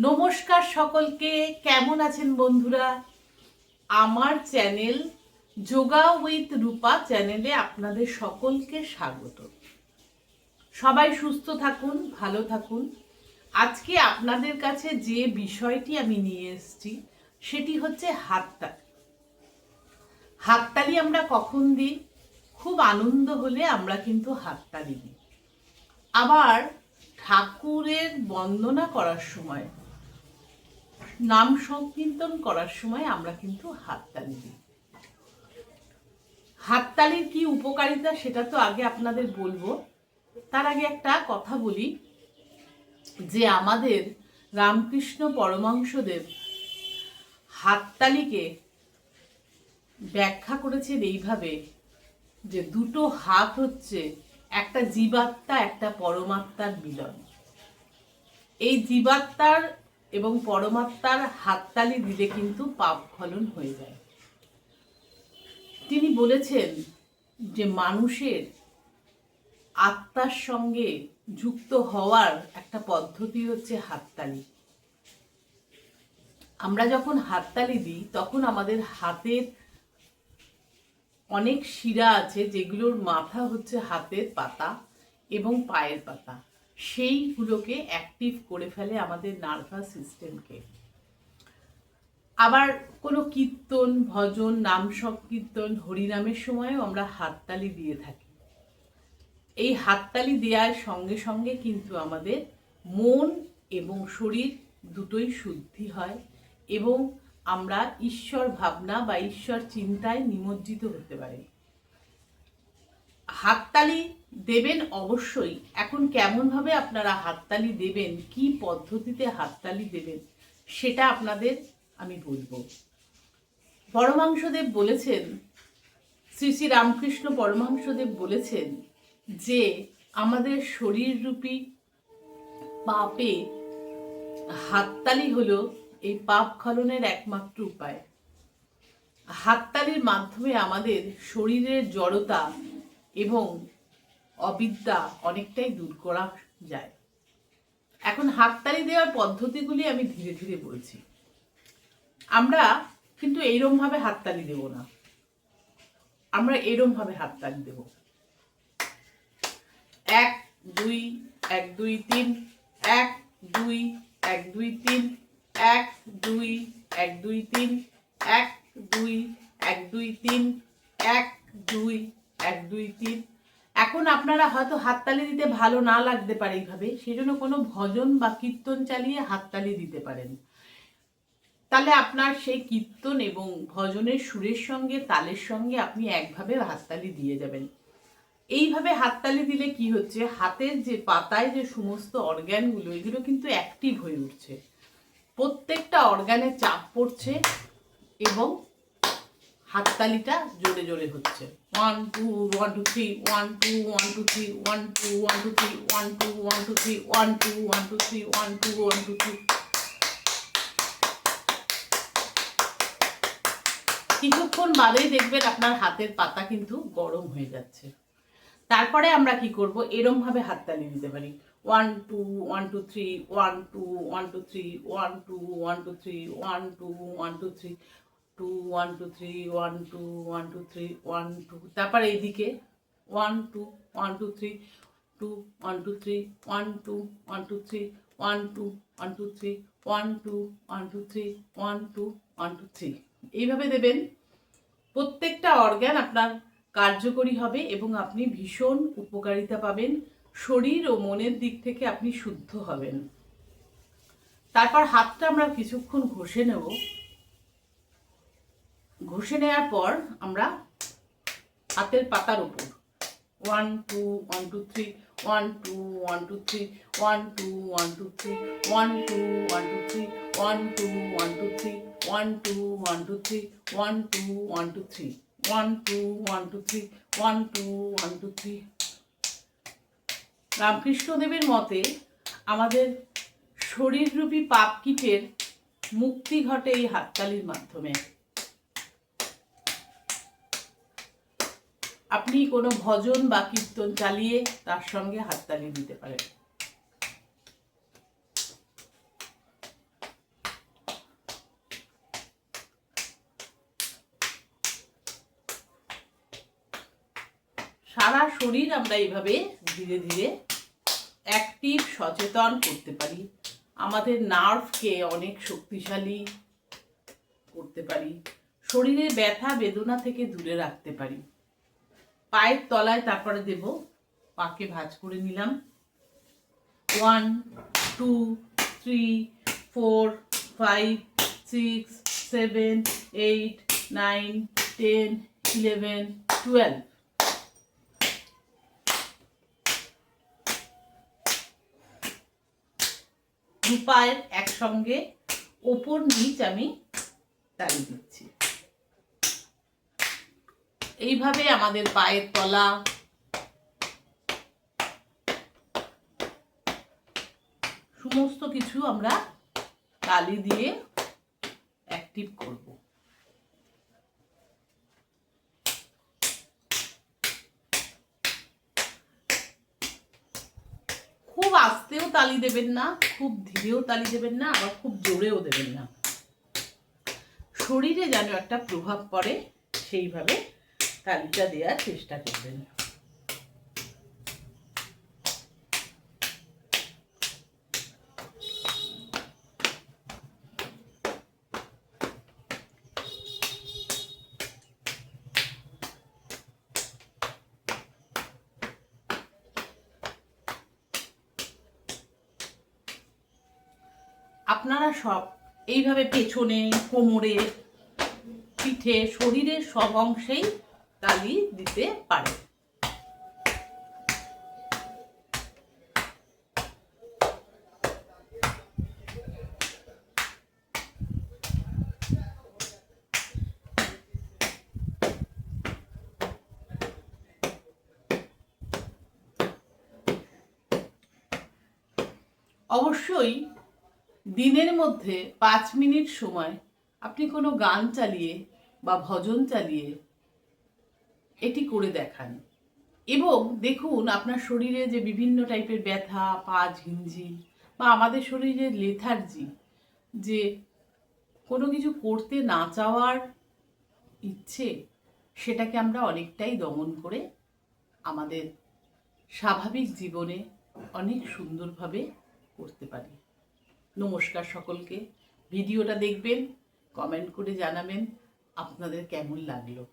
নমস্কার সকলকে, কেমন আছেন বন্ধুরা? আমার চ্যানেল যোগা উইথ রূপা চ্যানেলে আপনাদের সকলকে স্বাগত। সবাই সুস্থ থাকুন, ভালো থাকুন। আজকে আপনাদের কাছে যে বিষয়টি আমি নিয়ে এসেছি সেটি হচ্ছে হাততালি। হাততালি আমরা কখন দিই? খুব আনন্দ হলে আমরা কিন্তু হাততালি দিই। আবার ঠাকুরের বন্দনা করার সময়, নাম সংকীর্তন করার সময় আমরা কিন্তু হাততালি দিই। হাততালির কি উপকারিতা সেটা তো আগে আপনাদের বলবো। তার আগে একটা কথা বলি যে আমাদের রামকৃষ্ণ পরমহংসদেব হাততালিকে ব্যাখ্যা করেছেন এইভাবে যে দুটো হাত হচ্ছে একটা জীবাত্মা, একটা পরমাত্মার মিলন। এই জীবাত্মার এবং পরমাত্মার হাততালি দিলে কিন্তু পাপ ফলন হয়ে যায়। তিনি বলেছেন যে মানুষের আত্মার সঙ্গে যুক্ত হওয়ার একটা পদ্ধতি হচ্ছে হাততালি। আমরা যখন হাততালি দিই তখন আমাদের হাতের অনেক শিরা আছে যেগুলোর মাথা হচ্ছে হাতের পাতা এবং পায়ের পাতা, সেইগুলোকে অ্যাক্টিভ করে ফেলে আমাদের নার্ভাস সিস্টেমকে। আবার কোনো কীর্তন, ভজন, নাম সংকীর্তন, হরিনামের সময়ও আমরা হাততালি দিয়ে থাকি। এই হাততালি দেওয়ার সঙ্গে সঙ্গে কিন্তু আমাদের মন এবং শরীর দুটোই শুদ্ধি হয় এবং আমরা ঈশ্বর ভাবনা বা ঈশ্বর চিন্তায় নিমজ্জিত হতে পারি। হাততালি দেবেন অবশ্যই। এখন কেমনভাবে আপনারা হাততালি দেবেন, কি পদ্ধতিতে হাততালি দেবেন সেটা আপনাদের আমি বলবো। পরমহংসদেব বলেছেন, শ্রী শ্রী রামকৃষ্ণ পরমহংসদেব বলেছেন যে আমাদের শরীররূপী পাপে হাততালি হলো এই পাপ খলনের একমাত্র উপায়। হাততালির মাধ্যমে আমাদের শরীরের জড়তা এবং অবিদ্যা অনেকটাই দূর করা যায়। এখন হাততালি দেওয়ার পদ্ধতিগুলি আমি ধীরে ধীরে বলছি। আমরা কিন্তু এইরকম ভাবে হাততালি দেব না, আমরা এরকম ভাবে হাততালি দেব। 1 2 1 2 3 1 2 1 2 3 1 2 1 2 3 1 2 1 2 3 1 2 1 2 3। এখন আপনারা হয়তো হাততালি দিতে ভালো না লাগতে পারে এইভাবে, সেই জন্য কোনো ভজন বা কীর্তন চালিয়ে হাততালি দিতে পারেন। তাহলে আপনার সেই কীর্তন এবং ভজনের সুরের সঙ্গে, তালের সঙ্গে আপনি একভাবে হাততালি দিয়ে যাবেন। এইভাবে হাততালি দিলে কি হচ্ছে, হাতের যে পাতায় যে সমস্ত অর্গ্যানগুলো, এগুলো কিন্তু অ্যাক্টিভ হয়ে উঠছে, প্রত্যেকটা অর্গানে চাপ পড়ছে এবং হাততালিটা জোরে জোরে হচ্ছে। 1 2 1 2 3 1 2 1 2 3 1 2 1 2 3 1 2 1 2 3 1 2 1 2 3 1 2 1 2 3। কিছুক্ষণ বাদেই দেখবেন আপনার হাতের পাতা কিন্তু গরম হয়ে যাচ্ছে। তারপরে আমরা কি করব, এরম ভাবে হাততালি দিতে পারি। 1 2 1 2 3 1 2 1 2 3 1 2 1 2 3 1 2 1 2 3 2 1 2 3 1 2 1 2 3 1 2। তারপরে এইদিকে 1 2 1 2 3 2 1 2 3 1 2 1 2 3 1 2 1 2 3 1 2 1 2 3 1 2 1 2 3। এইভাবে দেবেন। প্রত্যেকটা অর্গান আপনার কার্যকরী হবে এবং আপনি ভীষণ উপকারিতা পাবেন। শরীর ও মনের দিক থেকে আপনি শুদ্ধ হবেন। তারপর হাতটা আমরা কিছুক্ষণ ঘষে নেব। ঘষে নেওয়ার পর আমরা হাতের পাতার উপর 1 2 1 2 3 1 2 1 2 3 1 2 1 2 3 1 2 1 2 3 1 2 1 2 3 1 2 1 2 3 1 2 1 2 3 1 2 1 2 3 1 2 1 2 3। রামকৃষ্ণদেবের মতে আমাদের শরীররূপী পাপ কীটের মুক্তি ঘটে এই হাততালির মাধ্যমে। আপনি কোনো ভজন বা কীর্তন চালিয়ে তার সঙ্গে হাততালি দিতে পারেন। সারা শরীর আমরা এইভাবে ধীরে ধীরে অ্যাক্টিভ সচেতন করতে পারি, আমাদের নার্ভকে অনেক শক্তিশালী করতে পারি, শরীরে ব্যথা বেদনা থেকে দূরে রাখতে পারি। পায়ের তলায় তারপরে দেব, পাকে ভাঁজ করে নিলাম। 1 2 3 4 5 6 7 8 9 10 11 12। দু পায়ের একসঙ্গে ওপর নিচ আমি তালি দিচ্ছি। এইভাবে আমাদের পায়ের তলা, সমস্ত কিছু আমরা তালি দিয়ে অ্যাক্টিভ করব। খুব আস্তেও তালি দেবেন না, খুব ধীরেও তালি দেবেন না, আবার খুব জোরেও দেবেন না। শরীরে যেন একটা প্রভাব পড়ে সেইভাবে তালিটা দেওয়ার চেষ্টা করবেন। আপনারা সব এইভাবে পেছনে, কোমরে, পিঠে, শরীরের সব অংশেই তালি দিতে পারে। অবশ্যই দিনের মধ্যে 5 মিনিট সময় আপনি কোনো গান চালিয়ে বা ভজন চালিয়ে এটি করে দেখান এবং দেখুন আপনার শরীরে যে বিভিন্ন টাইপের ব্যথা, পা ঝিনঝিন বা আমাদের শরীরের লেথার্জি, যে কোনো কিছু করতে না চাওয়ার ইচ্ছে, সেটাকে আমরা অনেকটাই দমন করে আমাদের স্বাভাবিক জীবনে অনেক সুন্দরভাবে করতে পারি। নমস্কার সকলকে। ভিডিওটা দেখবেন, কমেন্ট করে জানাবেন আপনাদের কেমন লাগলো।